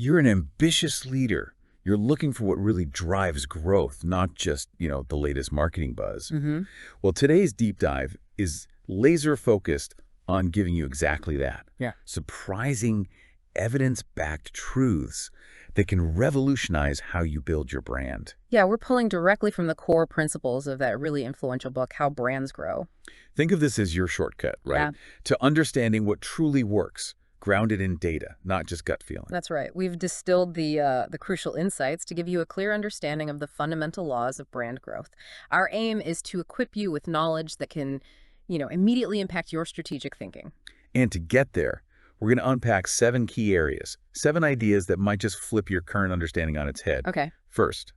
You're an ambitious leader. You're looking for what really drives growth, not just, the latest marketing buzz. Mm-hmm. Well, today's deep dive is laser focused on giving you exactly that. Yeah. Surprising, evidence-backed truths that can revolutionize how you build your brand. Yeah, we're pulling directly from the core principles of that really influential book, How Brands Grow. Think of this as your shortcut, right? Yeah. To understanding what truly works, grounded in data, not just gut feeling. That's right. We've distilled the crucial insights to give you a clear understanding of the fundamental laws of brand growth. Our aim is to equip you with knowledge that can, immediately impact your strategic thinking. And to get there, we're going to unpack 7 key areas, 7 ideas that might just flip your current understanding on its head. Okay. First,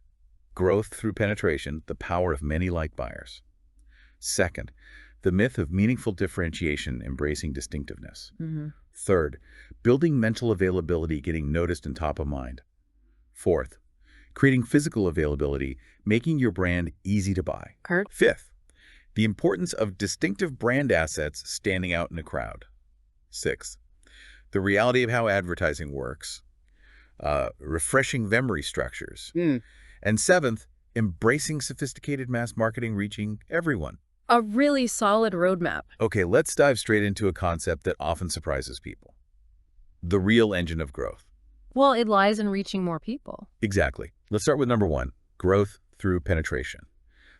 growth through penetration, the power of many like buyers. Second, the myth of meaningful differentiation, embracing distinctiveness. Mm-hmm. Third, building mental availability, getting noticed and top of mind. Fourth, creating physical availability, making your brand easy to buy. Kurt? Fifth, the importance of distinctive brand assets standing out in a crowd. Sixth, the reality of how advertising works, refreshing memory structures. And seventh, embracing sophisticated mass marketing, reaching everyone. A really solid roadmap. Okay, let's dive straight into a concept that often surprises people. The real engine of growth. Well, it lies in reaching more people. Exactly. Let's start with number 1, growth through penetration.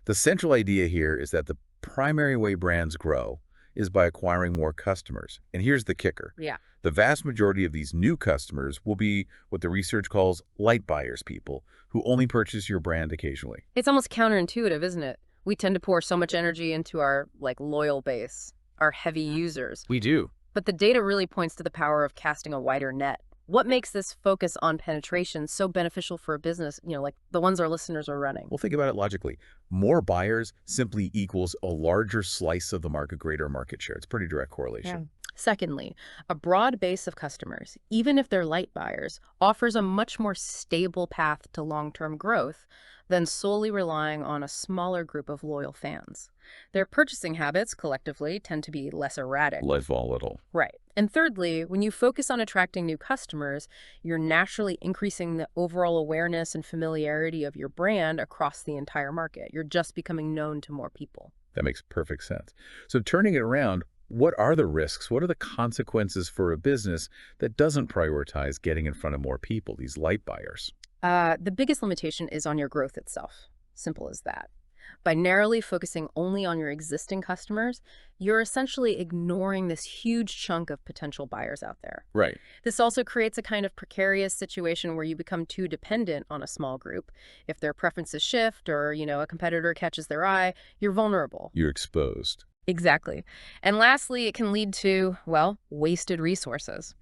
The central idea here is that the primary way brands grow is by acquiring more customers. And here's the kicker. Yeah. The vast majority of these new customers will be what the research calls light buyers, people who only purchase your brand occasionally. It's almost counterintuitive, isn't it? We tend to pour so much energy into our loyal base, our heavy users. We do. But the data really points to the power of casting a wider net. What makes this focus on penetration so beneficial for a business, like the ones our listeners are running? Well, think about it logically. More buyers simply equals a larger slice of the market, greater market share. It's pretty direct correlation. Secondly, a broad base of customers, even if they're light buyers, offers a much more stable path to long-term growth than solely relying on a smaller group of loyal fans. Their purchasing habits, collectively, tend to be less erratic. Less volatile. Right. And thirdly, when you focus on attracting new customers, you're naturally increasing the overall awareness and familiarity of your brand across the entire market. You're just becoming known to more people. That makes perfect sense. So turning it around, what are the risks? What are the consequences for a business that doesn't prioritize getting in front of more people, these light buyers? The biggest limitation is on your growth itself. Simple as that. By narrowly focusing only on your existing customers, you're essentially ignoring this huge chunk of potential buyers out there. Right. This also creates a kind of precarious situation where you become too dependent on a small group. If their preferences shift or, a competitor catches their eye, you're vulnerable. You're exposed. Exactly. And lastly, it can lead to, wasted resources.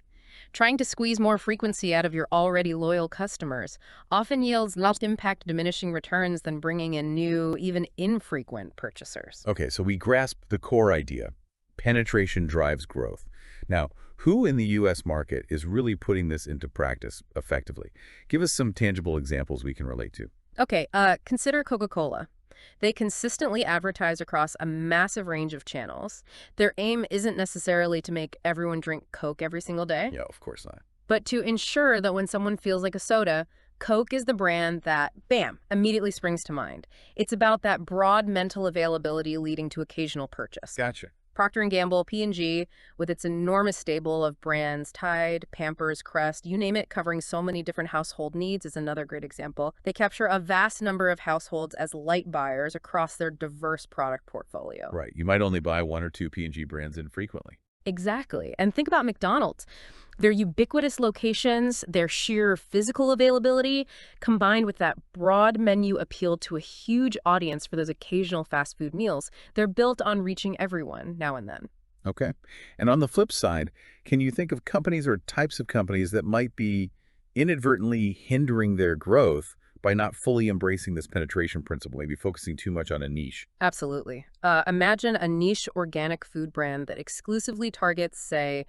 Trying to squeeze more frequency out of your already loyal customers often yields less impact diminishing returns than bringing in new, even infrequent purchasers. Okay, so we grasp the core idea. Penetration drives growth. Now, who in the U.S. market is really putting this into practice effectively? Give us some tangible examples we can relate to. Okay, consider Coca-Cola. They consistently advertise across a massive range of channels. Their aim isn't necessarily to make everyone drink Coke every single day, Yeah, of course not. but to ensure that when someone feels like a soda, Coke is the brand that, bam, immediately springs to mind. It's about that broad mental availability leading to occasional purchase. Gotcha. Procter & Gamble, P&G, with its enormous stable of brands, Tide, Pampers, Crest, you name it, covering so many different household needs is another great example. They capture a vast number of households as light buyers across their diverse product portfolio. Right. You might only buy 1 or 2 P&G brands infrequently. Exactly. And think about McDonald's. Their ubiquitous locations, their sheer physical availability, combined with that broad menu appeal to a huge audience for those occasional fast food meals, they're built on reaching everyone now and then. Okay. And on the flip side, can you think of companies or types of companies that might be inadvertently hindering their growth by not fully embracing this penetration principle, maybe focusing too much on a niche? Absolutely. Imagine a niche organic food brand that exclusively targets, say,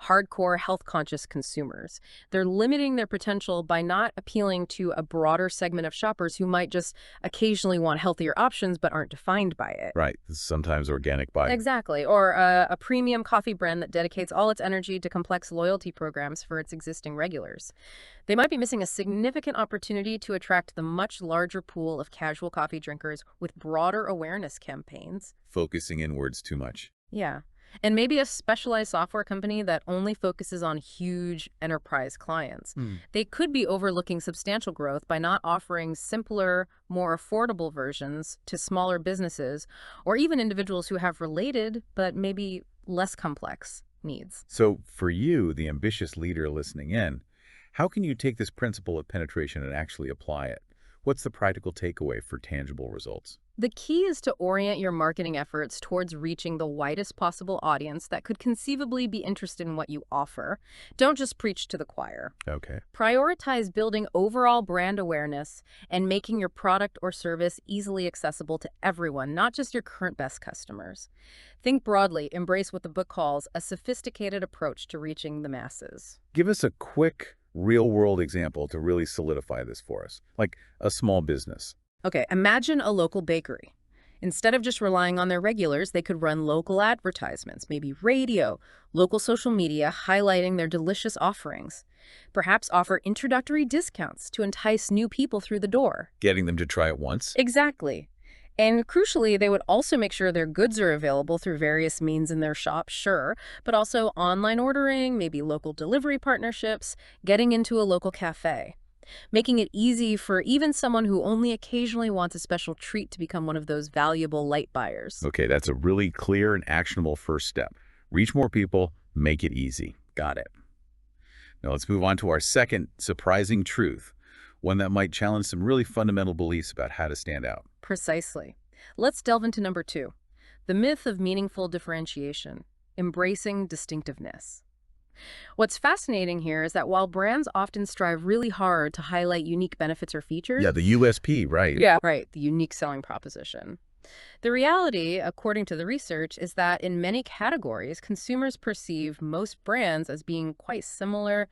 hardcore health-conscious consumers. They're limiting their potential by not appealing to a broader segment of shoppers who might just occasionally want healthier options but aren't defined by it. Right. Sometimes organic buying. Exactly. Or a premium coffee brand that dedicates all its energy to complex loyalty programs for its existing regulars. They might be missing a significant opportunity to attract the much larger pool of casual coffee drinkers with broader awareness campaigns. Focusing inwards too much. Yeah. And maybe a specialized software company that only focuses on huge enterprise clients. They could be overlooking substantial growth by not offering simpler, more affordable versions to smaller businesses or even individuals who have related but maybe less complex needs. So for you, the ambitious leader listening in, how can you take this principle of penetration and actually apply it? What's the practical takeaway for tangible results? The key is to orient your marketing efforts towards reaching the widest possible audience that could conceivably be interested in what you offer. Don't just preach to the choir. Okay. Prioritize building overall brand awareness and making your product or service easily accessible to everyone, not just your current best customers. Think broadly, embrace what the book calls a sophisticated approach to reaching the masses. Give us a quick real-world example to really solidify this for us, like a small business. Okay, imagine a local bakery. Instead of just relying on their regulars, they could run local advertisements, maybe radio, local social media, highlighting their delicious offerings. Perhaps offer introductory discounts to entice new people through the door. Getting them to try it once? Exactly. And crucially, they would also make sure their goods are available through various means in their shop, sure, but also online ordering, maybe local delivery partnerships, getting into a local cafe. Making it easy for even someone who only occasionally wants a special treat to become one of those valuable light buyers. Okay, that's a really clear and actionable first step. Reach more people, make it easy. Got it. Now let's move on to our second surprising truth, one that might challenge some really fundamental beliefs about how to stand out. Precisely. Let's delve into number 2, the myth of meaningful differentiation, embracing distinctiveness. What's fascinating here is that while brands often strive really hard to highlight unique benefits or features, Yeah, the USP, right? yeah, right, the unique selling proposition. The reality, according to the research, is that in many categories, consumers perceive most brands as being quite similar,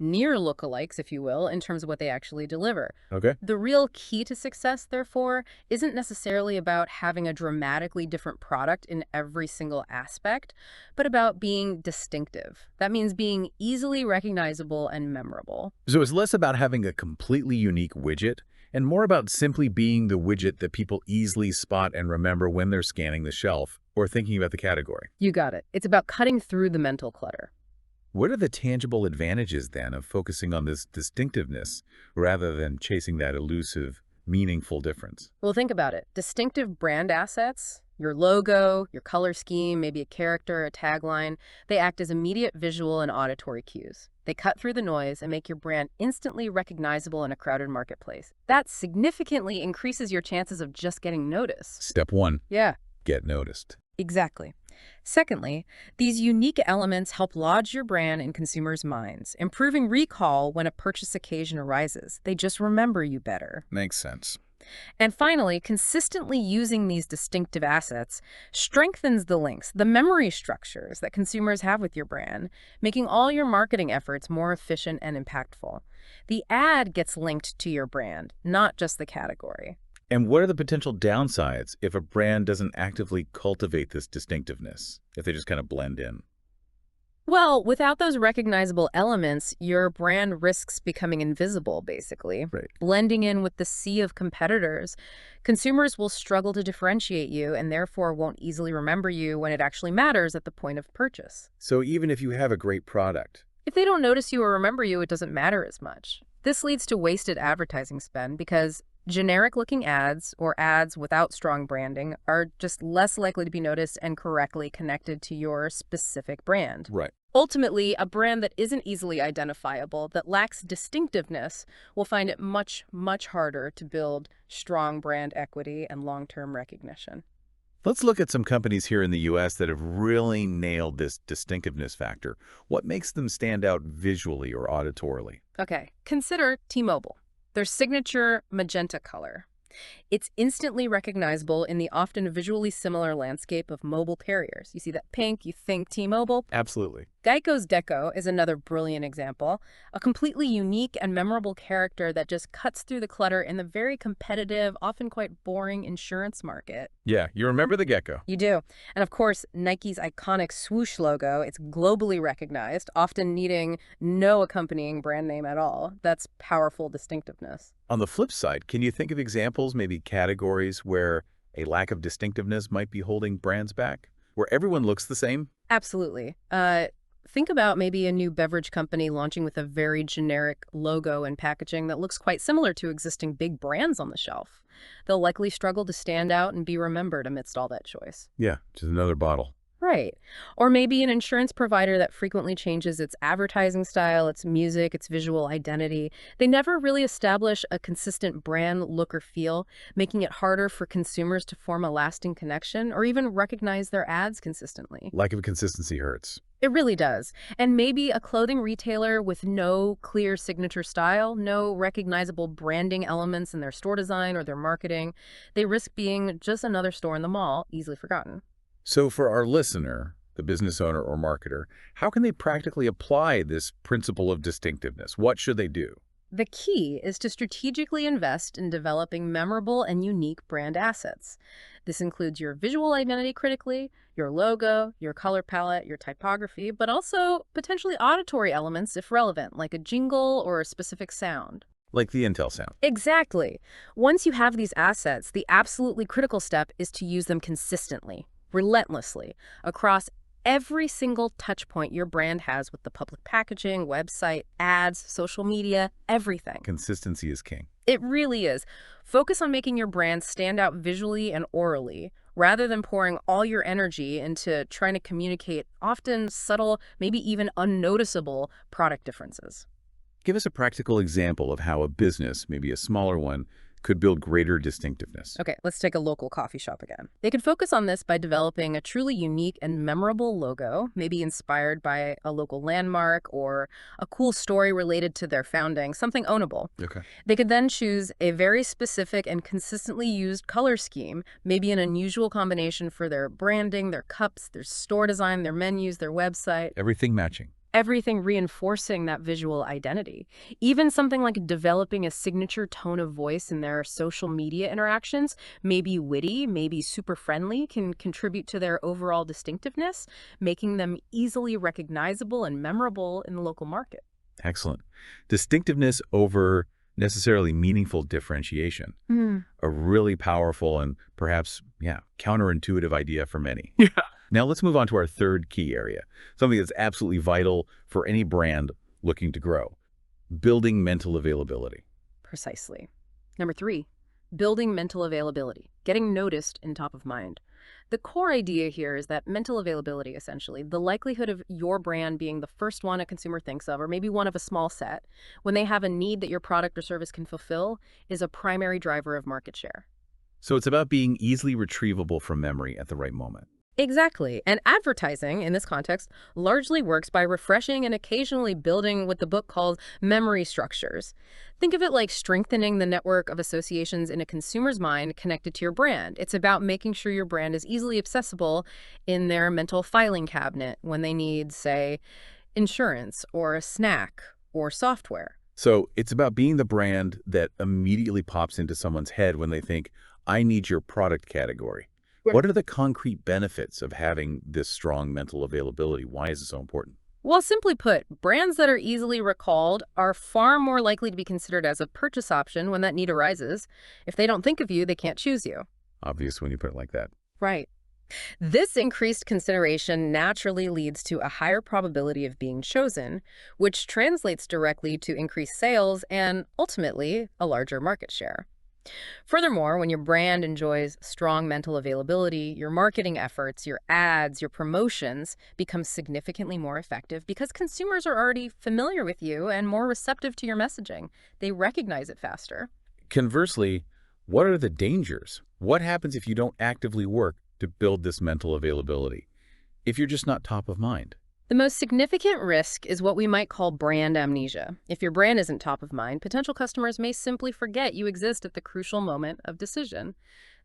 near lookalikes, if you will, in terms of what they actually deliver. Okay. The real key to success, therefore, isn't necessarily about having a dramatically different product in every single aspect, but about being distinctive. That means being easily recognizable and memorable. So it's less about having a completely unique widget and more about simply being the widget that people easily spot and remember when they're scanning the shelf or thinking about the category. You got it. It's about cutting through the mental clutter. What are the tangible advantages, then, of focusing on this distinctiveness rather than chasing that elusive, meaningful difference? Well, think about it. Distinctive brand assets, your logo, your color scheme, maybe a character, a tagline, they act as immediate visual and auditory cues. They cut through the noise and make your brand instantly recognizable in a crowded marketplace. That significantly increases your chances of just getting noticed. Step 1, Yeah, get noticed. exactly. Secondly, these unique elements help lodge your brand in consumers' minds, improving recall when a purchase occasion arises. They just remember you better. Makes sense. And finally, consistently using these distinctive assets strengthens the links, the memory structures that consumers have with your brand, making all your marketing efforts more efficient and impactful. The ad gets linked to your brand, not just the category. And what are the potential downsides if a brand doesn't actively cultivate this distinctiveness, if they just kind of blend in? Well, without those recognizable elements, your brand risks becoming invisible, basically. Right. Blending in with the sea of competitors, consumers will struggle to differentiate you and therefore won't easily remember you when it actually matters at the point of purchase. So even if you have a great product, If they don't notice you or remember you, it doesn't matter as much. This leads to wasted advertising spend because generic-looking ads or ads without strong branding are just less likely to be noticed and correctly connected to your specific brand. right. Ultimately, a brand that isn't easily identifiable, that lacks distinctiveness, will find it much, much harder to build strong brand equity and long-term recognition. Let's look at some companies here in the U.S. that have really nailed this distinctiveness factor. What makes them stand out visually or auditorily? Okay, consider T-Mobile, their signature magenta color. It's instantly recognizable in the often visually similar landscape of mobile carriers. You see that pink, you think T-Mobile. Absolutely. Geico's Deco is another brilliant example, a completely unique and memorable character that just cuts through the clutter in the very competitive, often quite boring insurance market. Yeah, you remember the gecko. You do. And of course, Nike's iconic swoosh logo, it's globally recognized, often needing no accompanying brand name at all. That's powerful distinctiveness. On the flip side, can you think of examples, maybe categories, where a lack of distinctiveness might be holding brands back? Where everyone looks the same? Absolutely. Think about maybe a new beverage company launching with a very generic logo and packaging that looks quite similar to existing big brands on the shelf. They'll likely struggle to stand out and be remembered amidst all that choice. Yeah, just another bottle. Right. Or maybe an insurance provider that frequently changes its advertising style, its music, its visual identity. They never really establish a consistent brand look or feel, making it harder for consumers to form a lasting connection or even recognize their ads consistently. Lack of consistency hurts. It really does. And maybe a clothing retailer with no clear signature style, no recognizable branding elements in their store design or their marketing, they risk being just another store in the mall, easily forgotten. So for our listener, the business owner or marketer, how can they practically apply this principle of distinctiveness? What should they do? The key is to strategically invest in developing memorable and unique brand assets. This includes your visual identity critically, your logo, your color palette, your typography, but also potentially auditory elements if relevant, like a jingle or a specific sound. Like the Intel sound. Exactly. Once you have these assets, the absolutely critical step is to use them consistently, relentlessly, across every single touch point your brand has with the public packaging, website, ads, social media, everything. Consistency is king. It really is. Focus on making your brand stand out visually and orally, rather than pouring all your energy into trying to communicate often subtle, maybe even unnoticeable product differences. Give us a practical example of how a business, maybe a smaller one, could build greater distinctiveness. Okay, let's take a local coffee shop again. They could focus on this by developing a truly unique and memorable logo, maybe inspired by a local landmark or a cool story related to their founding, something ownable. Okay. They could then choose a very specific and consistently used color scheme, maybe an unusual combination for their branding, their cups, their store design, their menus, their website. Everything matching. Everything reinforcing that visual identity. Even something like developing a signature tone of voice in their social media interactions, maybe witty, maybe super friendly, can contribute to their overall distinctiveness, making them easily recognizable and memorable in the local market. Excellent. Distinctiveness over necessarily meaningful differentiation. A really powerful and perhaps, counterintuitive idea for many. Yeah. Now let's move on to our third key area, something that's absolutely vital for any brand looking to grow: building mental availability. Precisely. Number 3, building mental availability, getting noticed and top of mind. The core idea here is that mental availability, essentially, the likelihood of your brand being the first one a consumer thinks of, or maybe one of a small set, when they have a need that your product or service can fulfill, is a primary driver of market share. So it's about being easily retrievable from memory at the right moment. Exactly. And advertising, in this context, largely works by refreshing and occasionally building what the book calls memory structures. Think of it like strengthening the network of associations in a consumer's mind connected to your brand. It's about making sure your brand is easily accessible in their mental filing cabinet when they need, say, insurance or a snack or software. So it's about being the brand that immediately pops into someone's head when they think, I need your product category. What are the concrete benefits of having this strong mental availability? Why is it so important? Well, simply put, brands that are easily recalled are far more likely to be considered as a purchase option when that need arises. If they don't think of you, they can't choose you. Obvious when you put it like that. Right. This increased consideration naturally leads to a higher probability of being chosen, which translates directly to increased sales and, ultimately, a larger market share. Furthermore, when your brand enjoys strong mental availability, your marketing efforts, your ads, your promotions become significantly more effective because consumers are already familiar with you and more receptive to your messaging. They recognize it faster. Conversely, what are the dangers? What happens if you don't actively work to build this mental availability? If you're just not top of mind? The most significant risk is what we might call brand amnesia. If your brand isn't top of mind, potential customers may simply forget you exist at the crucial moment of decision.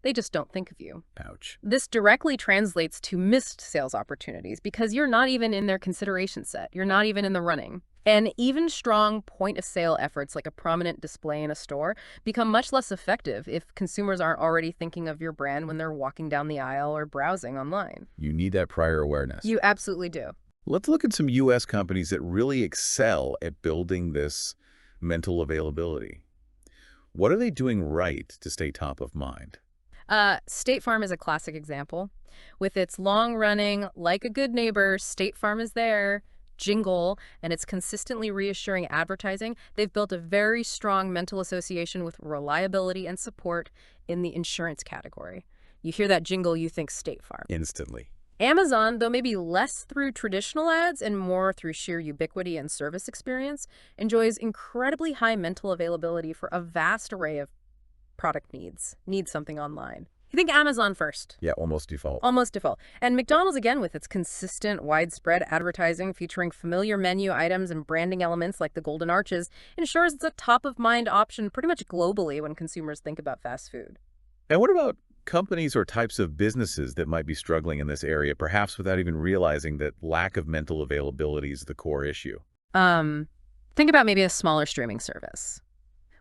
They just don't think of you. Ouch. This directly translates to missed sales opportunities because you're not even in their consideration set. You're not even in the running. And even strong point-of-sale efforts like a prominent display in a store become much less effective if consumers aren't already thinking of your brand when they're walking down the aisle or browsing online. You need that prior awareness. You absolutely do. Let's look at some U.S. companies that really excel at building this mental availability. What are they doing right to stay top of mind? State Farm is a classic example. With its long-running, like a good neighbor, State Farm is there jingle and its consistently reassuring advertising, they've built a very strong mental association with reliability and support in the insurance category. You hear that jingle, you think State Farm. Instantly. Amazon, though maybe less through traditional ads and more through sheer ubiquity and service experience, enjoys incredibly high mental availability for a vast array of product needs. Need something online. You think Amazon first. Yeah, almost default. Almost default. And McDonald's, again, with its consistent, widespread advertising featuring familiar menu items and branding elements like the Golden Arches, ensures it's a top-of-mind option pretty much globally when consumers think about fast food. And what about companies or types of businesses that might be struggling in this area, perhaps without even realizing that lack of mental availability is the core issue? Think about maybe a smaller streaming service.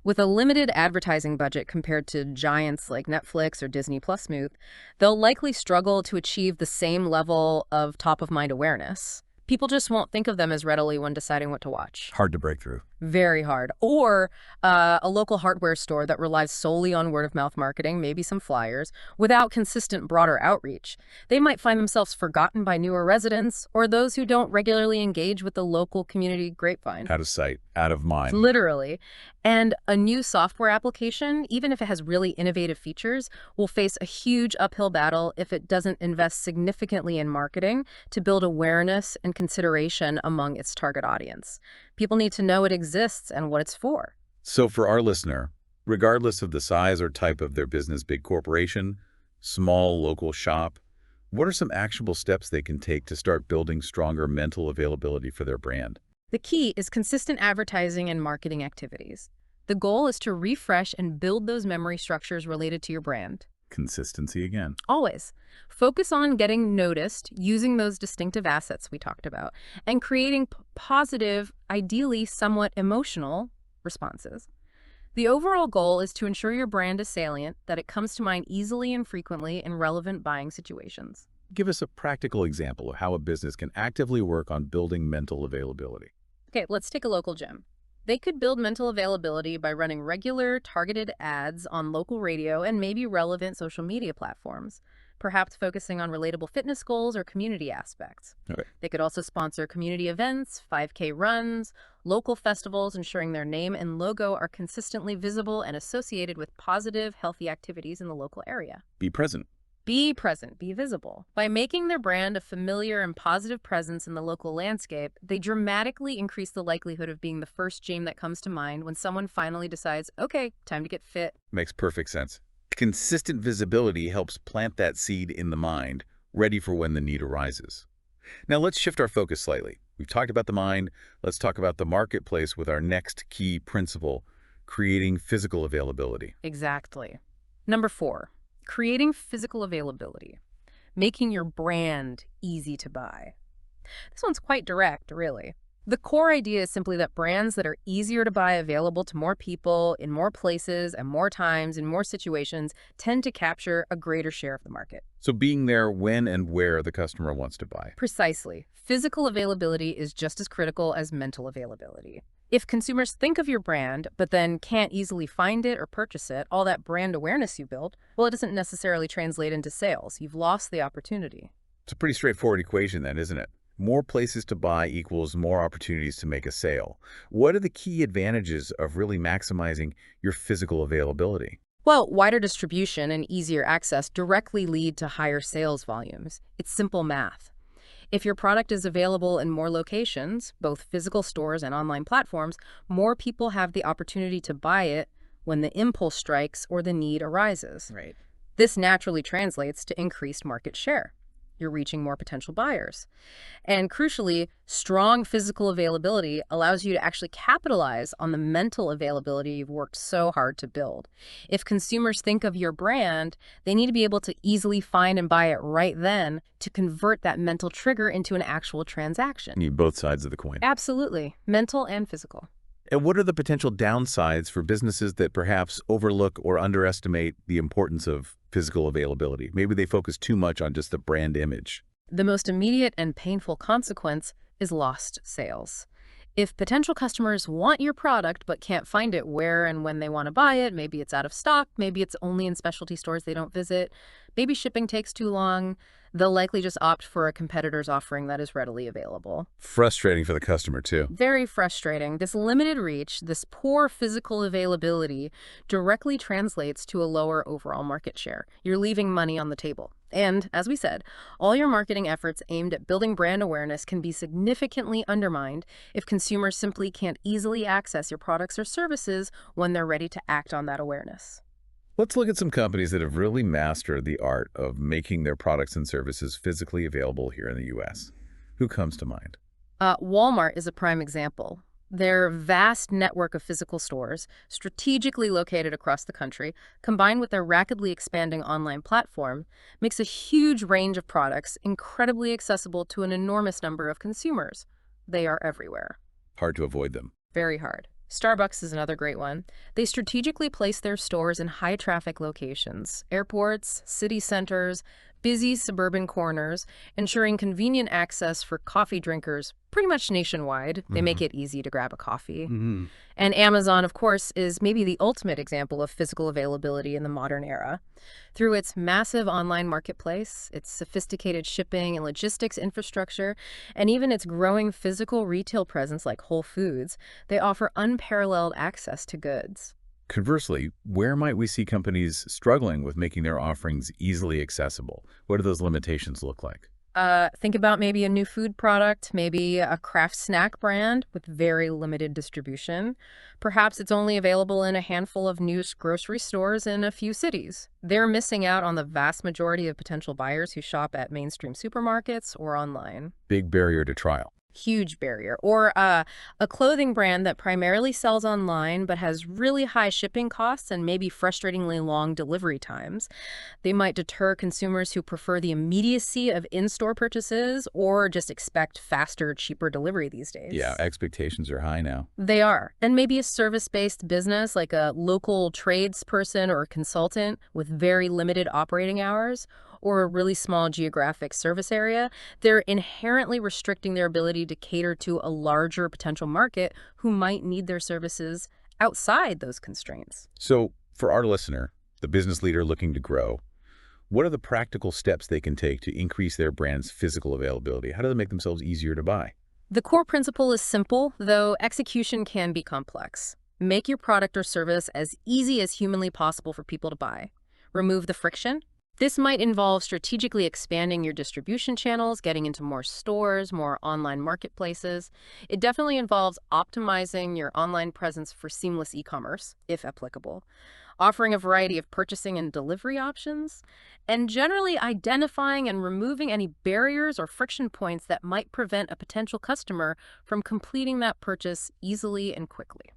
With a limited advertising budget compared to giants like Netflix or Disney Plus Smooth, they'll likely struggle to achieve the same level of top-of-mind awareness. People just won't think of them as readily when deciding what to watch. Hard to break through. Very hard. Or a local hardware store that relies solely on word-of-mouth marketing, maybe some flyers, without consistent broader outreach. They might find themselves forgotten by newer residents or those who don't regularly engage with the local community grapevine. Out of sight, out of mind. Literally. And a new software application, even if it has really innovative features, will face a huge uphill battle if it doesn't invest significantly in marketing to build awareness and consideration among its target audience. People need to know it exists and what it's for. So for our listener, regardless of the size or type of their business, big corporation, small local shop, what are some actionable steps they can take to start building stronger mental availability for their brand? The key is consistent advertising and marketing activities. The goal is to refresh and build those memory structures related to your brand. Consistency again. Always. Focus on getting noticed, using those distinctive assets we talked about, and creating positive, ideally somewhat emotional responses. The overall goal is to ensure your brand is salient, that it comes to mind easily and frequently in relevant buying situations. Give us a practical example of how a business can actively work on building mental availability. Okay, let's take a local gym. They could build mental availability by running regular, targeted ads on local radio and maybe relevant social media platforms, perhaps focusing on relatable fitness goals or community aspects. Okay. They could also sponsor community events, 5K runs, local festivals, ensuring their name and logo are consistently visible and associated with positive, healthy activities in the local area. Be present. Be present, be visible. By making their brand a familiar and positive presence in the local landscape, they dramatically increase the likelihood of being the first gym that comes to mind when someone finally decides, okay, time to get fit. Makes perfect sense. Consistent visibility helps plant that seed in the mind, ready for when the need arises. Now let's shift our focus slightly. We've talked about the mind. Let's talk about the marketplace with our next key principle, creating physical availability. Exactly. Number 4. Creating physical availability, making your brand easy to buy. This one's quite direct, really. The core idea is simply that brands that are easier to buy, available to more people, in more places, and more times, in more situations, tend to capture a greater share of the market. So being there when and where the customer wants to buy. Precisely. Physical availability is just as critical as mental availability. If consumers think of your brand, but then can't easily find it or purchase it, all that brand awareness you built, well, it doesn't necessarily translate into sales. You've lost the opportunity. It's a pretty straightforward equation then, isn't it? More places to buy equals more opportunities to make a sale. What are the key advantages of really maximizing your physical availability? Well, wider distribution and easier access directly lead to higher sales volumes. It's simple math. If your product is available in more locations, both physical stores and online platforms, more people have the opportunity to buy it when the impulse strikes or the need arises. Right. This naturally translates to increased market share. you're reaching more potential buyers. And crucially, strong physical availability allows you to actually capitalize on the mental availability you've worked so hard to build. If consumers think of your brand, they need to be able to easily find and buy it right then to convert that mental trigger into an actual transaction. You need both sides of the coin. Absolutely. Mental and physical. And what are the potential downsides for businesses that perhaps overlook or underestimate the importance of physical availability? Maybe they focus too much on just the brand image. The most immediate and painful consequence is lost sales. If potential customers want your product but can't find it where and when they want to buy it, maybe it's out of stock, maybe it's only in specialty stores they don't visit, maybe shipping takes too long, they'll likely just opt for a competitor's offering that is readily available. Frustrating for the customer, too. Very frustrating. This limited reach, this poor physical availability, directly translates to a lower overall market share. You're leaving money on the table. And, as we said, all your marketing efforts aimed at building brand awareness can be significantly undermined if consumers simply can't easily access your products or services when they're ready to act on that awareness. Let's look at some companies that have really mastered the art of making their products and services physically available here in the U.S. Who comes to mind? Walmart is a prime example. Their vast network of physical stores, strategically located across the country, combined with their rapidly expanding online platform, makes a huge range of products incredibly accessible to an enormous number of consumers. They are everywhere. Hard to avoid them. Very hard. Starbucks is another great one. They strategically place their stores in high-traffic locations, airports, city centers, busy suburban corners, ensuring convenient access for coffee drinkers pretty much nationwide. They make it easy to grab a coffee. And Amazon, of course, is maybe the ultimate example of physical availability in the modern era. Through its massive online marketplace, its sophisticated shipping and logistics infrastructure, and even its growing physical retail presence like Whole Foods, they offer unparalleled access to goods. Conversely, where might we see companies struggling with making their offerings easily accessible? What do those limitations look like? Think about maybe a new food product, maybe a craft snack brand with very limited distribution. Perhaps it's only available in a handful of new grocery stores in a few cities. They're missing out on the vast majority of potential buyers who shop at mainstream supermarkets or online. Big barrier to trial. Huge barrier. Or a clothing brand that primarily sells online but has really high shipping costs and maybe frustratingly long delivery times. They might deter consumers who prefer the immediacy of in-store purchases or just expect faster, cheaper delivery these days. Yeah, expectations are high now. They are. And maybe a service-based business like a local tradesperson or consultant with very limited operating hours, or a really small geographic service area, they're inherently restricting their ability to cater to a larger potential market who might need their services outside those constraints. So, for our listener, the business leader looking to grow, what are the practical steps they can take to increase their brand's physical availability? How do they make themselves easier to buy? The core principle is simple, though execution can be complex. Make your product or service as easy as humanly possible for people to buy. Remove the friction. This might involve strategically expanding your distribution channels, getting into more stores, more online marketplaces. It definitely involves optimizing your online presence for seamless e-commerce, if applicable, offering a variety of purchasing and delivery options, and generally identifying and removing any barriers or friction points that might prevent a potential customer from completing that purchase easily and quickly.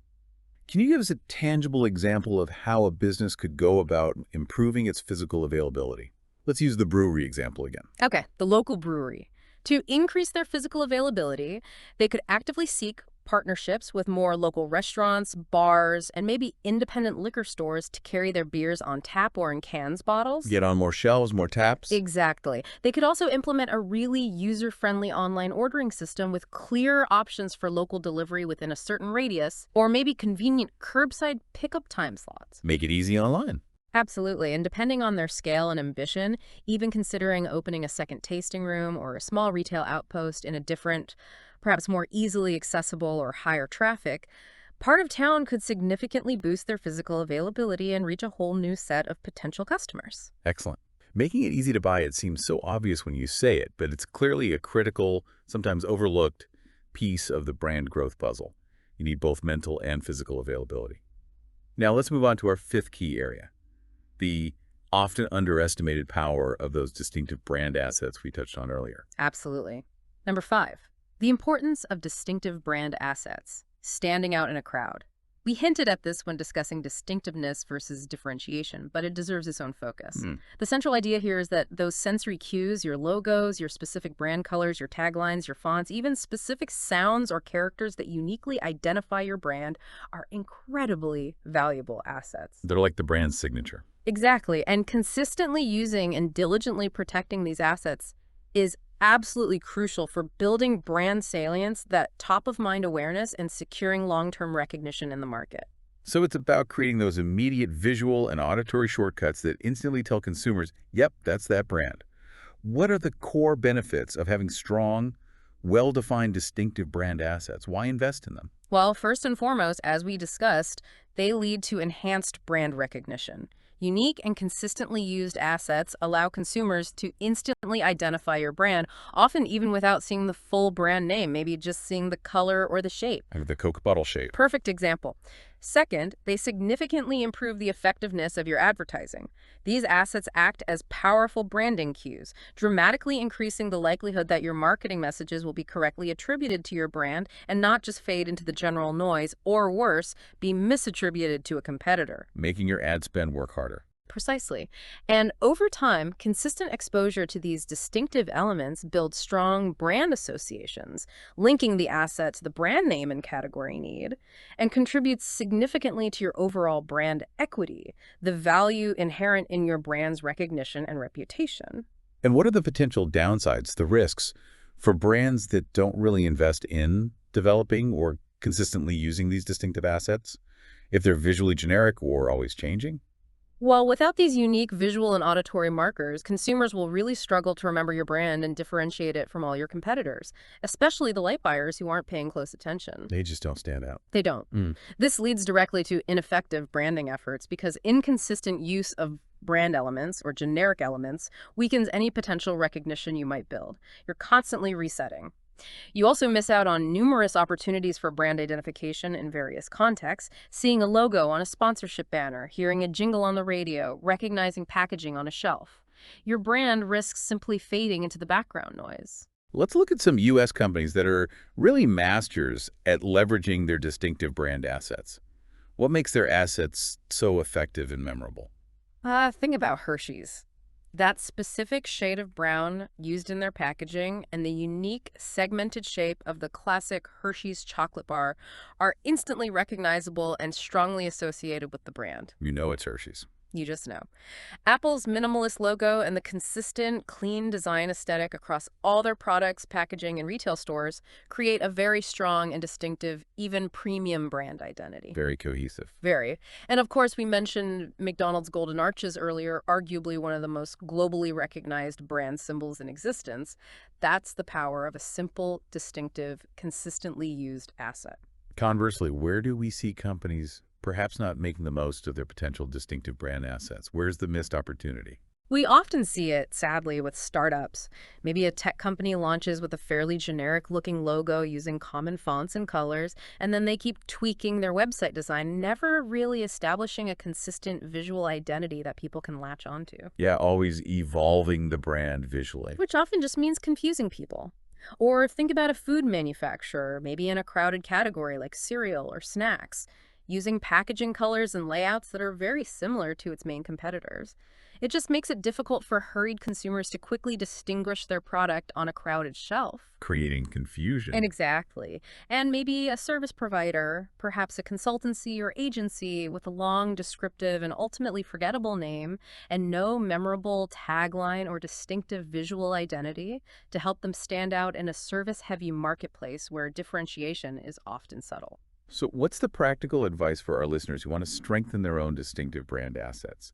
Can you give us a tangible example of how a business could go about improving its physical availability? Let's use the brewery example again. Okay, the local brewery. To increase their physical availability, they could actively seek partnerships with more local restaurants, bars, and maybe independent liquor stores to carry their beers on tap or in cans bottles. Get on more shelves, more taps? Exactly. They could also implement a really user-friendly online ordering system with clear options for local delivery within a certain radius, or maybe convenient curbside pickup time slots. Make it easy online. Absolutely. And depending on their scale and ambition, even considering opening a second tasting room or a small retail outpost in a different, perhaps more easily accessible or higher traffic, part of town could significantly boost their physical availability and reach a whole new set of potential customers. Excellent. Making it easy to buy, it seems so obvious when you say it, but it's clearly a critical, sometimes overlooked piece of the brand growth puzzle. You need both mental and physical availability. Now let's move on to our fifth key area, the often underestimated power of those distinctive brand assets we touched on earlier. Absolutely. Number 5, the importance of distinctive brand assets, standing out in a crowd. We hinted at this when discussing distinctiveness versus differentiation, but it deserves its own focus. Hmm. The central idea here is that those sensory cues, your logos, your specific brand colors, your taglines, your fonts, even specific sounds or characters that uniquely identify your brand are incredibly valuable assets. They're like the brand signature. Exactly. And consistently using and diligently protecting these assets is absolutely crucial for building brand salience, that top-of-mind awareness, and securing long-term recognition in the market. So it's about creating those immediate visual and auditory shortcuts that instantly tell consumers, yep, that's that brand. What are the core benefits of having strong, well-defined, distinctive brand assets? Why invest in them? Well, first and foremost, as we discussed, they lead to enhanced brand recognition. Unique and consistently used assets allow consumers to instantly identify your brand, often even without seeing the full brand name, maybe just seeing the color or the shape. Like the Coke bottle shape. Perfect example. Second, they significantly improve the effectiveness of your advertising. These assets act as powerful branding cues, dramatically increasing the likelihood that your marketing messages will be correctly attributed to your brand and not just fade into the general noise, or worse, be misattributed to a competitor. Making your ad spend work harder. Precisely. And over time, consistent exposure to these distinctive elements builds strong brand associations, linking the asset to the brand name and category need, and contributes significantly to your overall brand equity, the value inherent in your brand's recognition and reputation. And what are the potential downsides, the risks, for brands that don't really invest in developing or consistently using these distinctive assets, if they're visually generic or always changing? Well, without these unique visual and auditory markers, consumers will really struggle to remember your brand and differentiate it from all your competitors, especially the light buyers who aren't paying close attention. They just don't stand out. They don't. Mm. This leads directly to ineffective branding efforts because inconsistent use of brand elements or generic elements weakens any potential recognition you might build. You're constantly resetting. You also miss out on numerous opportunities for brand identification in various contexts, seeing a logo on a sponsorship banner, hearing a jingle on the radio, recognizing packaging on a shelf. Your brand risks simply fading into the background noise. Let's look at some U.S. companies that are really masters at leveraging their distinctive brand assets. What makes their assets so effective and memorable? Think about Hershey's. That specific shade of brown used in their packaging and the unique segmented shape of the classic Hershey's chocolate bar are instantly recognizable and strongly associated with the brand. You know it's Hershey's. You just know. Apple's minimalist logo and the consistent, clean design aesthetic across all their products, packaging, and retail stores create a very strong and distinctive, even premium brand identity. Very cohesive. Very. And of course, we mentioned McDonald's Golden Arches earlier, arguably one of the most globally recognized brand symbols in existence. That's the power of a simple, distinctive, consistently used asset. Conversely, where do we see companies perhaps not making the most of their potential distinctive brand assets? Where's the missed opportunity? We often see it, sadly, with startups. Maybe a tech company launches with a fairly generic-looking logo using common fonts and colors, and then they keep tweaking their website design, never really establishing a consistent visual identity that people can latch onto. Yeah, always evolving the brand visually. Which often just means confusing people. Or think about a food manufacturer, maybe in a crowded category like cereal or snacks, using packaging colors and layouts that are very similar to its main competitors. It just makes it difficult for hurried consumers to quickly distinguish their product on a crowded shelf. Creating confusion. And exactly. And maybe a service provider, perhaps a consultancy or agency with a long, descriptive, and ultimately forgettable name, and no memorable tagline or distinctive visual identity to help them stand out in a service-heavy marketplace where differentiation is often subtle. So what's the practical advice for our listeners who want to strengthen their own distinctive brand assets?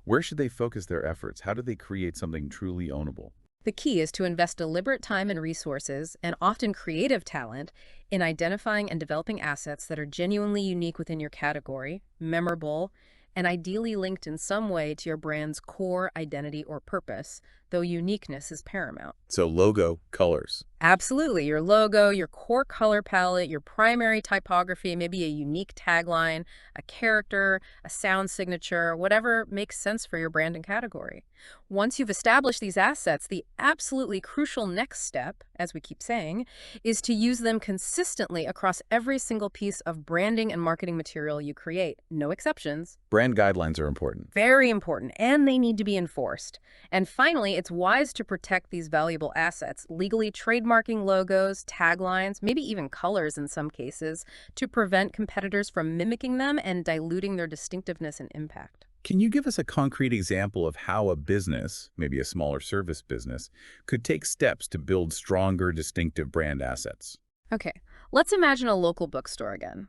Where should they focus their efforts? How do they create something truly ownable? The key is to invest deliberate time and resources, and often creative talent, in identifying and developing assets that are genuinely unique within your category, memorable, and ideally linked in some way to your brand's core identity or purpose, though uniqueness is paramount. So logo, colors. Absolutely. Your logo, your core color palette, your primary typography, maybe a unique tagline, a character, a sound signature, whatever makes sense for your brand and category. Once you've established these assets, the absolutely crucial next step, as we keep saying, is to use them consistently across every single piece of branding and marketing material you create. No exceptions. Brand guidelines are important. Very important, and they need to be enforced. And finally, it's wise to protect these valuable assets, legally trademarking logos, taglines, maybe even colors in some cases, to prevent competitors from mimicking them and diluting their distinctiveness and impact. Can you give us a concrete example of how a business, maybe a smaller service business, could take steps to build stronger, distinctive brand assets? Okay, let's imagine a local bookstore again.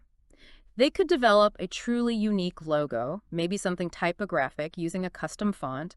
They could develop a truly unique logo, maybe something typographic using a custom font,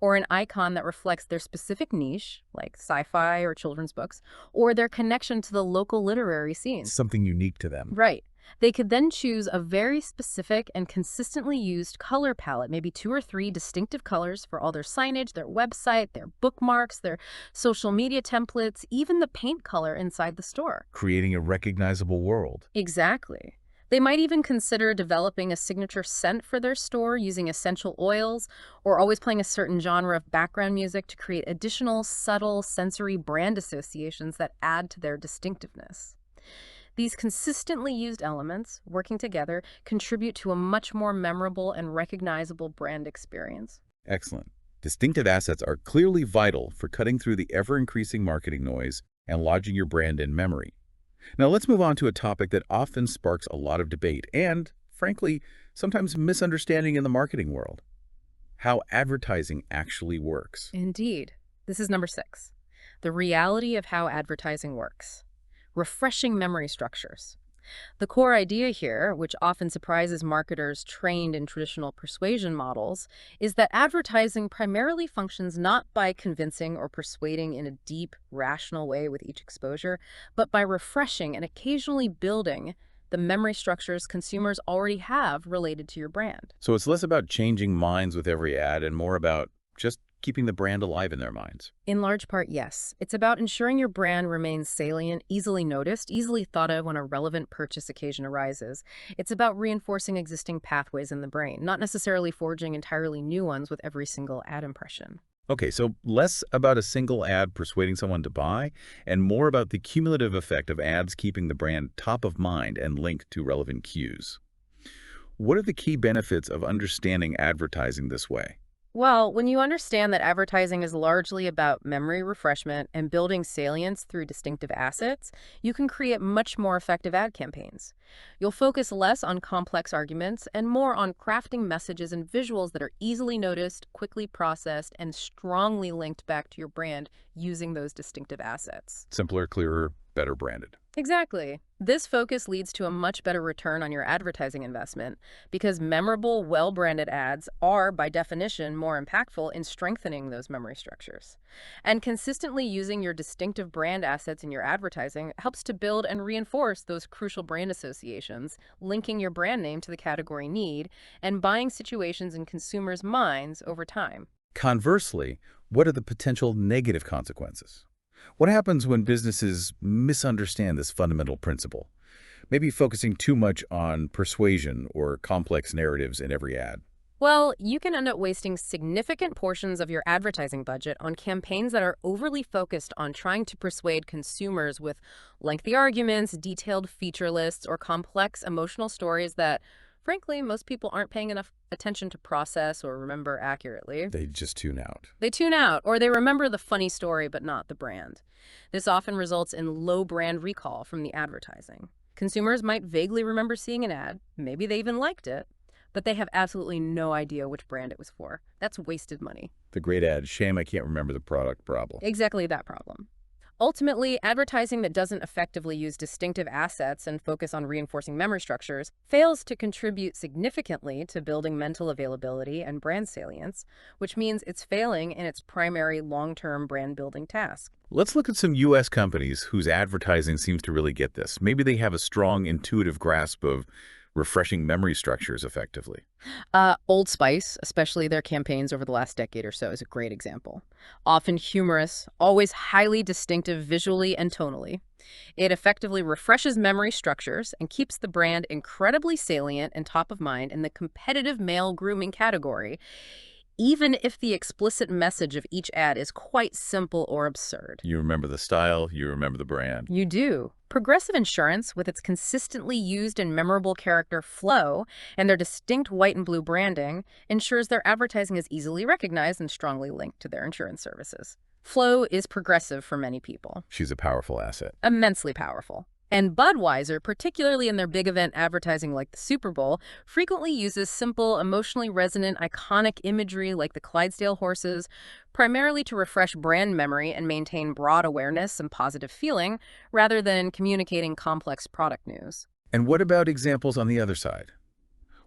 or an icon that reflects their specific niche, like sci-fi or children's books, or their connection to the local literary scene. Something unique to them. Right. They could then choose a very specific and consistently used color palette, maybe 2 or 3 distinctive colors for all their signage, their website, their bookmarks, their social media templates, even the paint color inside the store. Creating a recognizable world. Exactly. They might even consider developing a signature scent for their store using essential oils or always playing a certain genre of background music to create additional subtle sensory brand associations that add to their distinctiveness. These consistently used elements, working together, contribute to a much more memorable and recognizable brand experience. Excellent. Distinctive assets are clearly vital for cutting through the ever-increasing marketing noise and lodging your brand in memory. Now let's move on to a topic that often sparks a lot of debate and, frankly, sometimes misunderstanding in the marketing world: how advertising actually works. Indeed. This is number 6. The reality of how advertising works. Refreshing memory structures. The core idea here, which often surprises marketers trained in traditional persuasion models, is that advertising primarily functions not by convincing or persuading in a deep, rational way with each exposure, but by refreshing and occasionally building the memory structures consumers already have related to your brand. So it's less about changing minds with every ad and more about just keeping the brand alive in their minds. In large part, yes. It's about ensuring your brand remains salient, easily noticed, easily thought of when a relevant purchase occasion arises. It's about reinforcing existing pathways in the brain, not necessarily forging entirely new ones with every single ad impression. Okay, so less about a single ad persuading someone to buy and more about the cumulative effect of ads keeping the brand top of mind and linked to relevant cues. What are the key benefits of understanding advertising this way? Well, when you understand that advertising is largely about memory refreshment and building salience through distinctive assets, you can create much more effective ad campaigns. You'll focus less on complex arguments and more on crafting messages and visuals that are easily noticed, quickly processed, and strongly linked back to your brand using those distinctive assets. Simpler, clearer, better branded. Exactly. This focus leads to a much better return on your advertising investment because memorable, well-branded ads are, by definition, more impactful in strengthening those memory structures. And consistently using your distinctive brand assets in your advertising helps to build and reinforce those crucial brand associations, linking your brand name to the category need and buying situations in consumers' minds over time. Conversely, what are the potential negative consequences? What happens when businesses misunderstand this fundamental principle? Maybe focusing too much on persuasion or complex narratives in every ad. Well, you can end up wasting significant portions of your advertising budget on campaigns that are overly focused on trying to persuade consumers with lengthy arguments, detailed feature lists, or complex emotional stories that, frankly, most people aren't paying enough attention to process or remember accurately. They just tune out. They tune out, or they remember the funny story but not the brand. This often results in low brand recall from the advertising. Consumers might vaguely remember seeing an ad, maybe they even liked it, but they have absolutely no idea which brand it was for. That's wasted money. The great ad, shame I can't remember the product problem. Exactly that problem. Ultimately, advertising that doesn't effectively use distinctive assets and focus on reinforcing memory structures fails to contribute significantly to building mental availability and brand salience, which means it's failing in its primary long-term brand building task. Let's look at some U.S. companies whose advertising seems to really get this. Maybe they have a strong intuitive grasp of refreshing memory structures effectively? Old Spice, especially their campaigns over the last decade or so, is a great example. Often humorous, always highly distinctive visually and tonally. It effectively refreshes memory structures and keeps the brand incredibly salient and top of mind in the competitive male grooming category, even if the explicit message of each ad is quite simple or absurd. You remember the style, you remember the brand. You do. Progressive Insurance, with its consistently used and memorable character Flo and their distinct white and blue branding, ensures their advertising is easily recognized and strongly linked to their insurance services. Flo is progressive for many people, She's a powerful asset. immensely powerful. And Budweiser, particularly in their big event advertising like the Super Bowl, frequently uses simple, emotionally resonant, iconic imagery like the Clydesdale horses, primarily to refresh brand memory and maintain broad awareness and positive feeling, rather than communicating complex product news. And what about examples on the other side?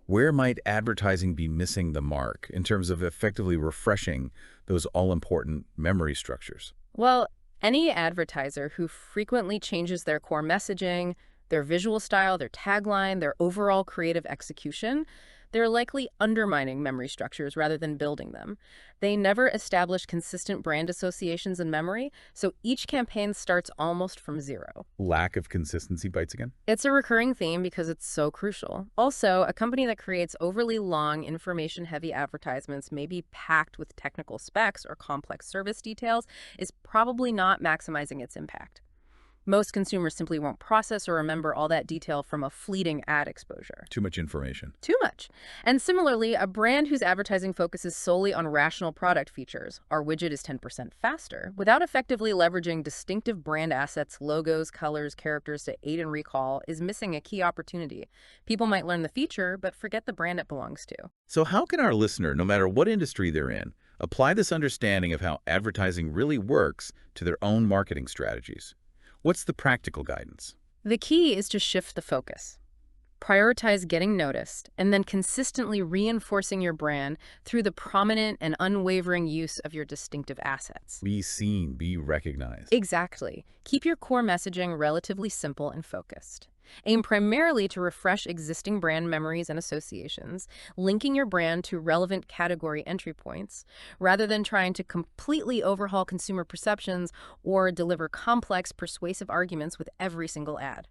Where might advertising be missing the mark in terms of effectively refreshing those all-important memory structures? Well, any advertiser who frequently changes their core messaging, their visual style, their tagline, their overall creative execution, they're likely undermining memory structures rather than building them. They never establish consistent brand associations in memory, so each campaign starts almost from zero. Lack of consistency bites again? It's a recurring theme because it's so crucial. Also, a company that creates overly long, information-heavy advertisements, maybe packed with technical specs or complex service details, is probably not maximizing its impact. Most consumers simply won't process or remember all that detail from a fleeting ad exposure. Too much information. Too much. And similarly, a brand whose advertising focuses solely on rational product features, our widget is 10% faster, without effectively leveraging distinctive brand assets, logos, colors, characters to aid in recall, is missing a key opportunity. People might learn the feature, but forget the brand it belongs to. So how can our listener, no matter what industry they're in, apply this understanding of how advertising really works to their own marketing strategies? What's the practical guidance? The key is to shift the focus. Prioritize getting noticed, and then consistently reinforcing your brand through the prominent and unwavering use of your distinctive assets. Be seen, be recognized. Exactly. Keep your core messaging relatively simple and focused. Aim primarily to refresh existing brand memories and associations, linking your brand to relevant category entry points, rather than trying to completely overhaul consumer perceptions or deliver complex, persuasive arguments with every single ad.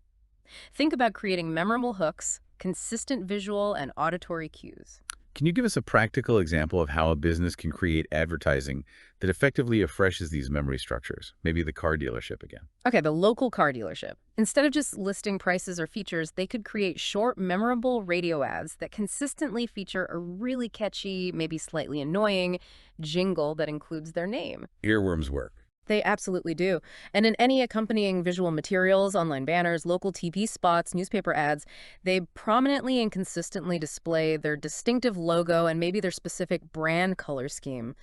Think about creating memorable hooks, consistent visual and auditory cues. Can you give us a practical example of how a business can create advertising that effectively refreshes these memory structures? Maybe the car dealership again. Okay, the local car dealership. Instead of just listing prices or features, they could create short, memorable radio ads that consistently feature a really catchy, maybe slightly annoying jingle that includes their name. Earworms work. They absolutely do. And in any accompanying visual materials, online banners, local TV spots, newspaper ads, they prominently and consistently display their distinctive logo and maybe their specific brand color scheme.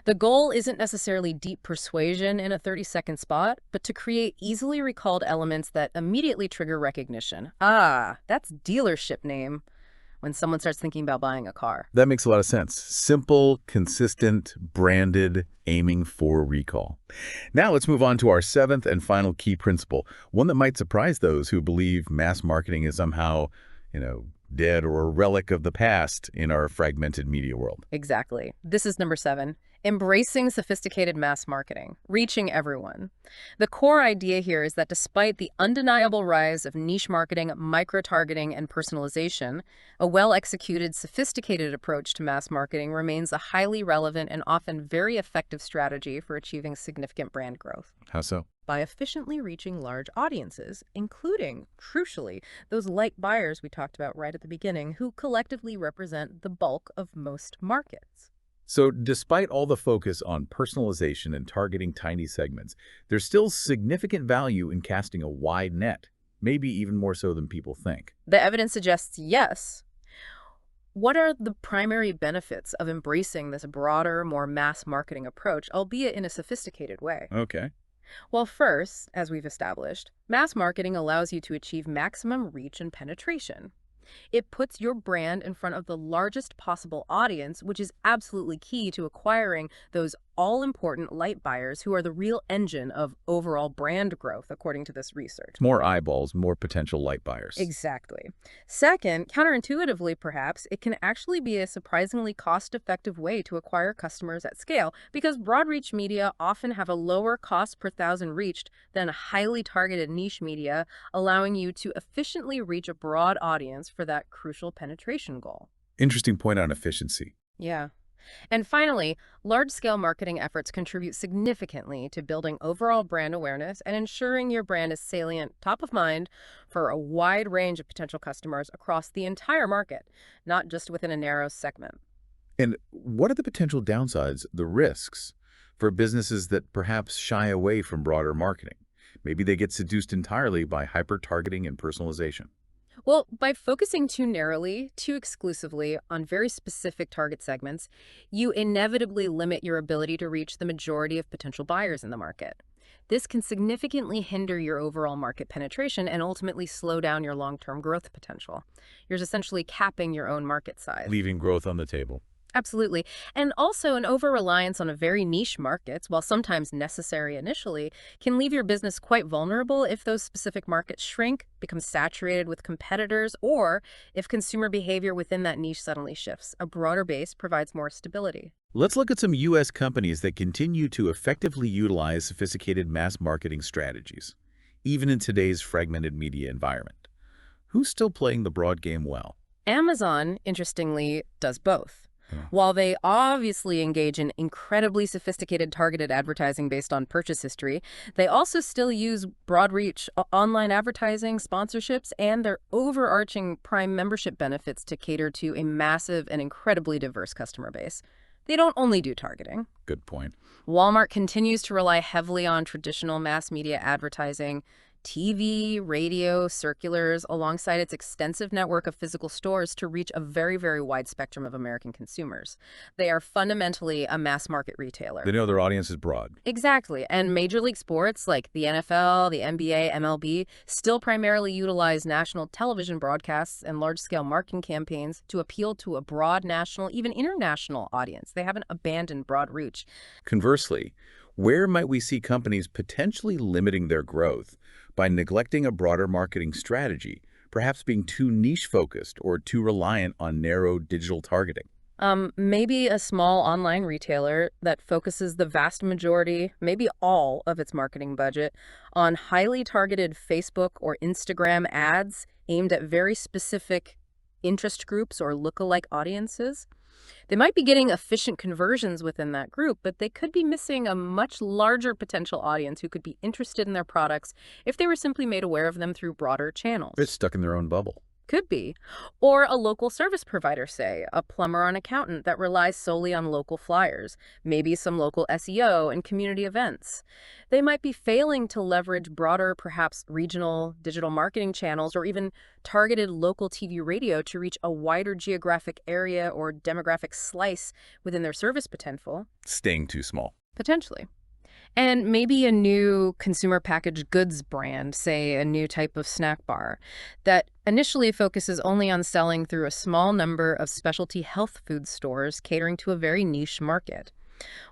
The goal isn't necessarily deep persuasion in a 30-second spot, but to create easily recalled elements that immediately trigger recognition. Ah, that's dealership name when someone starts thinking about buying a car. That makes a lot of sense. Simple, consistent, branded, aiming for recall. Now let's move on to our seventh and final key principle, one that might surprise those who believe mass marketing is somehow, dead or a relic of the past in our fragmented media world. Exactly. This is number 7. Embracing sophisticated mass marketing, reaching everyone. The core idea here is that despite the undeniable rise of niche marketing, micro-targeting, and personalization, a well-executed, sophisticated approach to mass marketing remains a highly relevant and often very effective strategy for achieving significant brand growth. How so? By efficiently reaching large audiences, including, crucially, those light buyers we talked about right at the beginning, who collectively represent the bulk of most markets. So despite all the focus on personalization and targeting tiny segments, there's still significant value in casting a wide net, maybe even more so than people think. The evidence suggests yes. What are the primary benefits of embracing this broader, more mass marketing approach, albeit in a sophisticated way? Okay. Well, first, as we've established, mass marketing allows you to achieve maximum reach and penetration. It puts your brand in front of the largest possible audience, which is absolutely key to acquiring those all-important light buyers who are the real engine of overall brand growth, according to this research. More eyeballs, more potential light buyers. Exactly. Second, counterintuitively perhaps, it can actually be a surprisingly cost-effective way to acquire customers at scale because broad reach media often have a lower cost per thousand reached than highly targeted niche media, allowing you to efficiently reach a broad audience for that crucial penetration goal. Interesting point on efficiency. Yeah. And finally, large-scale marketing efforts contribute significantly to building overall brand awareness and ensuring your brand is salient, top of mind, for a wide range of potential customers across the entire market, not just within a narrow segment. And what are the potential downsides, the risks, for businesses that perhaps shy away from broader marketing? Maybe they get seduced entirely by hyper-targeting and personalization. Well, by focusing too narrowly, too exclusively on very specific target segments, you inevitably limit your ability to reach the majority of potential buyers in the market. This can significantly hinder your overall market penetration and ultimately slow down your long-term growth potential. You're essentially capping your own market size. Leaving growth on the table. Absolutely. And also, an over-reliance on a very niche markets, while sometimes necessary initially, can leave your business quite vulnerable if those specific markets shrink, become saturated with competitors, or if consumer behavior within that niche suddenly shifts. A broader base provides more stability. Let's look at some U.S. companies that continue to effectively utilize sophisticated mass marketing strategies, even in today's fragmented media environment. Who's still playing the broad game well? Amazon, interestingly, does both. Oh. While they obviously engage in incredibly sophisticated targeted advertising based on purchase history, they also still use broad reach online advertising, sponsorships, and their overarching Prime membership benefits to cater to a massive and incredibly diverse customer base. They don't only do targeting. Good point. Walmart continues to rely heavily on traditional mass media advertising, TV, radio, circulars, alongside its extensive network of physical stores to reach a very, very wide spectrum of American consumers. They are fundamentally a mass market retailer. They know their audience is broad. Exactly. And Major League Sports like the NFL, the NBA, MLB still primarily utilize national television broadcasts and large-scale marketing campaigns to appeal to a broad national, even international audience. They haven't abandoned broad reach. Conversely, where might we see companies potentially limiting their growth by neglecting a broader marketing strategy, perhaps being too niche-focused or too reliant on narrow digital targeting? Maybe a small online retailer that focuses the vast majority, maybe all of its marketing budget on highly targeted Facebook or Instagram ads aimed at very specific interest groups or lookalike audiences. They might be getting efficient conversions within that group, but they could be missing a much larger potential audience who could be interested in their products if they were simply made aware of them through broader channels. It's stuck in their own bubble. Could be. Or a local service provider, say, a plumber or an accountant that relies solely on local flyers, maybe some local SEO and community events. They might be failing to leverage broader, perhaps regional digital marketing channels or even targeted local TV radio to reach a wider geographic area or demographic slice within their service potential. Staying too small. Potentially. And maybe a new consumer packaged goods brand, say a new type of snack bar, that initially focuses only on selling through a small number of specialty health food stores catering to a very niche market.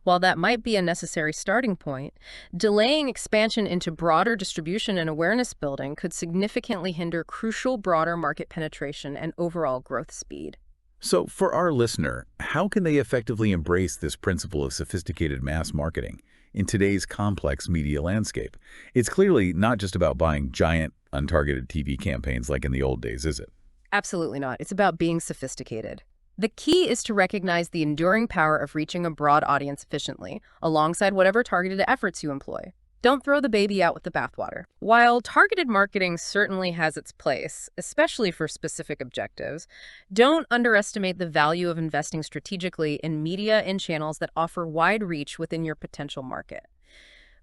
While that might be a necessary starting point, delaying expansion into broader distribution and awareness building could significantly hinder crucial broader market penetration and overall growth speed. So for our listener, how can they effectively embrace this principle of sophisticated mass marketing in today's complex media landscape? It's clearly not just about buying giant, untargeted TV campaigns like in the old days, is it? Absolutely not. It's about being sophisticated. The key is to recognize the enduring power of reaching a broad audience efficiently, alongside whatever targeted efforts you employ. Don't throw the baby out with the bathwater. While targeted marketing certainly has its place, especially for specific objectives, don't underestimate the value of investing strategically in media and channels that offer wide reach within your potential market.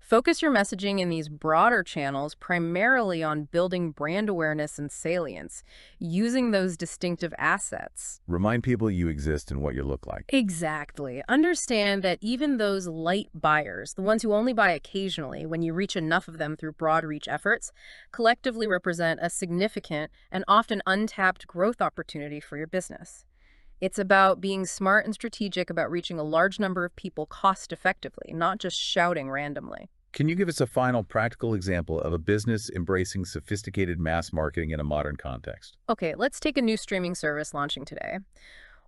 Focus your messaging in these broader channels primarily on building brand awareness and salience, using those distinctive assets. Remind people you exist and what you look like. Exactly. Understand that even those light buyers, the ones who only buy occasionally, when you reach enough of them through broad reach efforts, collectively represent a significant and often untapped growth opportunity for your business. It's about being smart and strategic about reaching a large number of people cost effectively, not just shouting randomly. Can you give us a final practical example of a business embracing sophisticated mass marketing in a modern context? Okay, let's take a new streaming service launching today.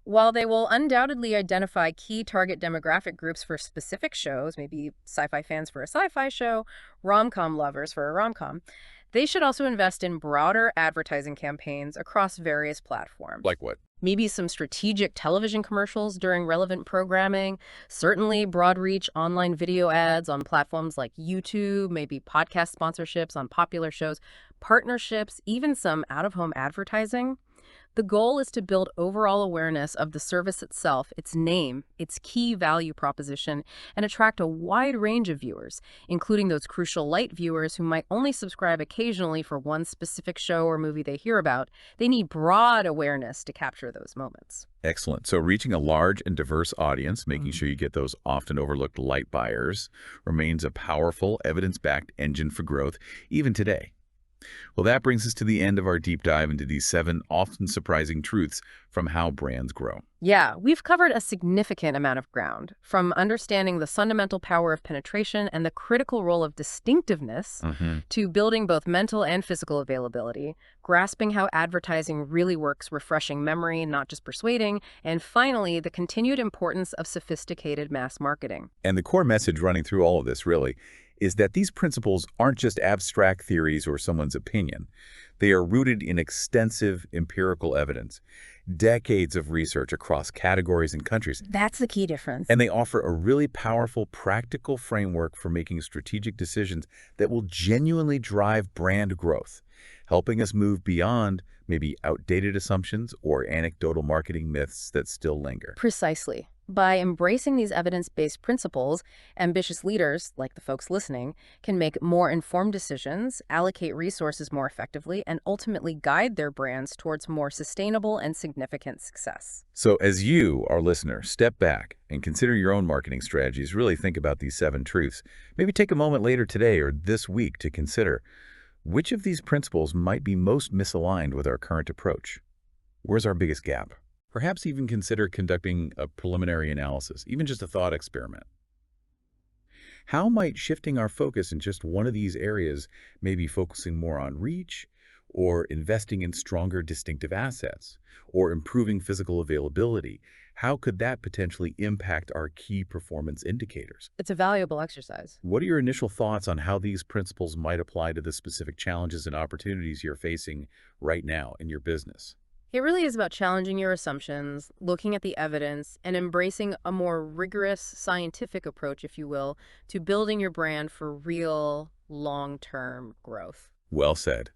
While they will undoubtedly identify key target demographic groups for specific shows, maybe sci-fi fans for a sci-fi show, rom-com lovers for a rom-com, they should also invest in broader advertising campaigns across various platforms. Like what? Maybe some strategic television commercials during relevant programming, certainly broad reach online video ads on platforms like YouTube, maybe podcast sponsorships on popular shows, partnerships, even some out-of-home advertising. The goal is to build overall awareness of the service itself, its name, its key value proposition, and attract a wide range of viewers, including those crucial light viewers who might only subscribe occasionally for one specific show or movie they hear about. They need broad awareness to capture those moments. Excellent. So reaching a large and diverse audience, making sure you get those often overlooked light buyers, remains a powerful, evidence-backed engine for growth, even today. Well, that brings us to the end of our deep dive into these 7 often surprising truths from how brands grow. Yeah, we've covered a significant amount of ground, from understanding the fundamental power of penetration and the critical role of distinctiveness to building both mental and physical availability, grasping how advertising really works, refreshing memory, not just persuading, and finally, the continued importance of sophisticated mass marketing. And the core message running through all of this, really, is that these principles aren't just abstract theories or someone's opinion. They are rooted in extensive empirical evidence, decades of research across categories and countries, That's the key difference. and they offer a really powerful, practical framework for making strategic decisions that will genuinely drive brand growth, helping us move beyond maybe outdated assumptions or anecdotal marketing myths that still linger. Precisely. By embracing these evidence-based principles, ambitious leaders, like the folks listening, can make more informed decisions, allocate resources more effectively, and ultimately guide their brands towards more sustainable and significant success. So as you, our listener, step back and consider your own marketing strategies, really think about these 7 truths. Maybe take a moment later today or this week to consider which of these principles might be most misaligned with our current approach. Where's our biggest gap? Perhaps even consider conducting a preliminary analysis, even just a thought experiment. How might shifting our focus in just one of these areas, maybe focusing more on reach, or investing in stronger distinctive assets, or improving physical availability, how could that potentially impact our key performance indicators? It's a valuable exercise. What are your initial thoughts on how these principles might apply to the specific challenges and opportunities you're facing right now in your business? It really is about challenging your assumptions, looking at the evidence, and embracing a more rigorous scientific approach, if you will, to building your brand for real long-term growth. Well said.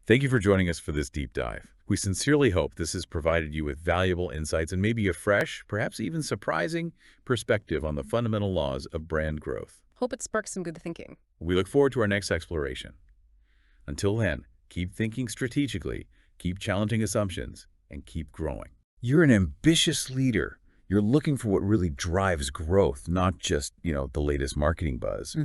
Thank you for joining us for this deep dive. We sincerely hope this has provided you with valuable insights and maybe a fresh, perhaps even surprising, perspective on the fundamental laws of brand growth. Hope it sparks some good thinking. We look forward to our next exploration. Until then, keep thinking strategically, keep challenging assumptions, and keep growing. You're an ambitious leader. You're looking for what really drives growth, not just, the latest marketing buzz.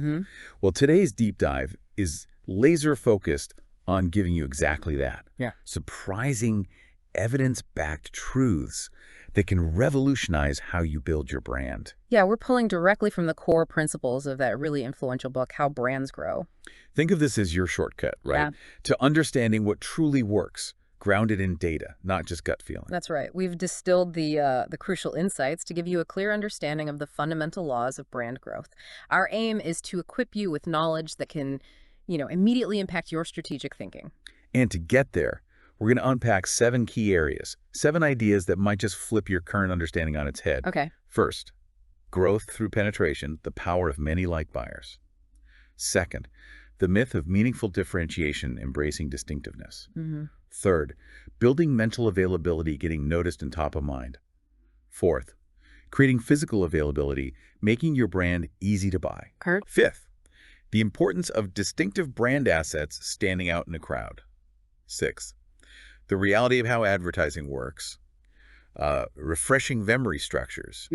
Well, today's deep dive is laser focused on giving you exactly that. Yeah. Surprising, evidence-backed truths that can revolutionize how you build your brand. Yeah, we're pulling directly from the core principles of that really influential book, How Brands Grow. Think of this as your shortcut, right? Yeah. To understanding what truly works, grounded in data, not just gut feeling. That's right. We've distilled the crucial insights to give you a clear understanding of the fundamental laws of brand growth. Our aim is to equip you with knowledge that can, immediately impact your strategic thinking. And to get there, we're going to unpack 7 key areas, 7 ideas that might just flip your current understanding on its head. Okay. First, growth through penetration, the power of many like buyers. Second, the myth of meaningful differentiation, embracing distinctiveness. Third, building mental availability, getting noticed and top of mind. Fourth, creating physical availability, making your brand easy to buy. Kurt? Fifth, the importance of distinctive brand assets standing out in a crowd. Sixth, the reality of how advertising works. Refreshing memory structures.